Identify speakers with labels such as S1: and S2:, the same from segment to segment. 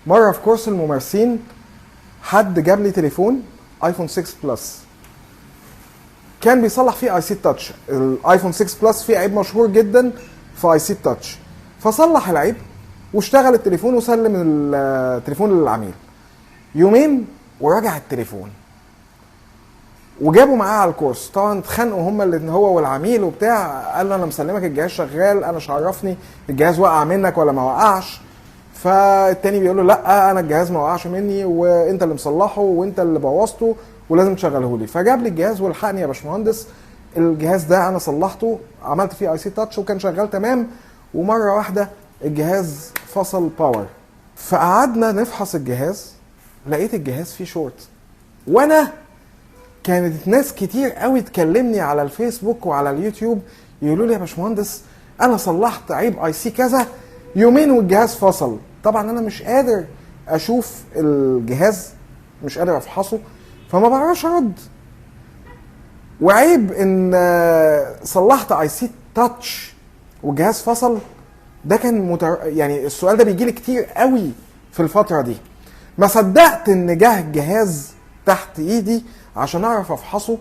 S1: مره في كورس الممارسين حد جاب لي تليفون ايفون 6 بلس، كان بيصلح فيه اي سي تاتش. الايفون 6 بلس فيه عيب مشهور جدا في اي سي تاتش، فصلح العيب واشتغل التليفون وسلم التليفون للعميل. يومين وراجع التليفون وجابوا معاه على الكورس. طبعا اتخانقوا هما اللي هو والعميل وبتاع، قال له انا مسلمك الجهاز شغال، انا مش عرفني الجهاز وقع منك ولا ما وقعش. فالتاني بيقول له لا انا الجهاز ما وقعش مني وانت اللي مصلحه وانت اللي بوظته ولازم تشغله لي. فجاب لي الجهاز والحقني يا باشمهندس، الجهاز ده انا صلحته، عملت فيه اي سي تاتش وكان شغال تمام، ومره واحده الجهاز فصل باور. فقعدنا نفحص الجهاز، لقيت الجهاز فيه شورت. وانا كانت ناس كتير قوي تكلمني على الفيسبوك وعلى اليوتيوب يقولوا لي يا باشمهندس انا صلحت عيب اي سي كذا، يومين والجهاز فصل. طبعا انا مش قادر اشوف الجهاز، مش قادر افحصه، فما بعرفش ارد. وعيب ان صلحت اي سي تاتش والجهاز فصل، ده كان يعني السؤال ده بيجي لي كتير قوي في الفتره دي. ما صدقت ان جه جهاز تحت ايدي عشان اعرف افحصه،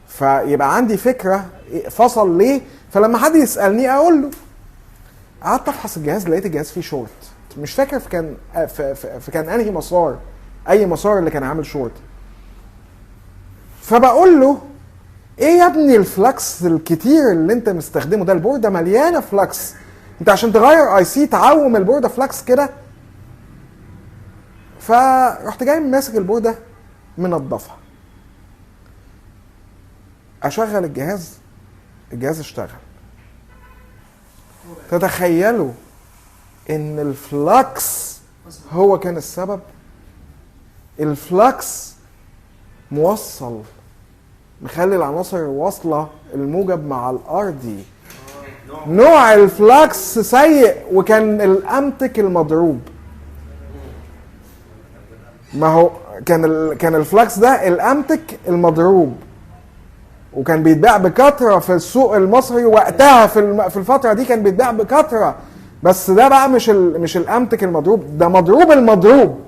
S1: فيبقى عندي فكره فصل ليه، فلما حد يسالني اقول له. قعدت افحص الجهاز، لقيت الجهاز فيه شورت، مش فاكر كان انهي مسار، اي مسار اللي كان عامل شورت. فبقول له ايه يا ابني الفلكس الكتير اللي انت مستخدمه ده؟ البورده مليانه فلكس، انت عشان تغير اي سي تعوم البورده فلكس كده؟ فرحت جاي ماسك البورده منضفها، اشغل الجهاز اشتغل. تتخيلوا ان الفلكس هو كان السبب. الفلكس موصل، مخلي العناصر واصله الموجب مع الارضي. نوع الفلكس سيء، وكان الامتك المضروب. ما هو كان الفلكس ده الامتك المضروب، وكان بيتباع بكثره في السوق المصري وقتها. في الفتره دي كان بيتباع بكثره، بس ده بقى مش الامتك المضروب، ده مضروب المضروب،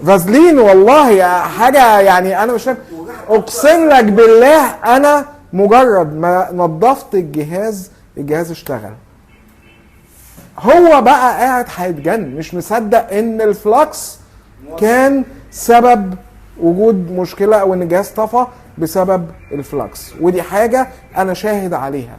S1: فازلين. والله حاجه يعني انا مش فاهم، اقسم لك بالله انا مجرد ما نظفت الجهاز اشتغل. هو بقى قاعد هيتجن، مش مصدق ان الفلكس كان سبب وجود مشكله، او ان الجهاز طفى بسبب الفلكس. ودي حاجه انا شاهد عليها.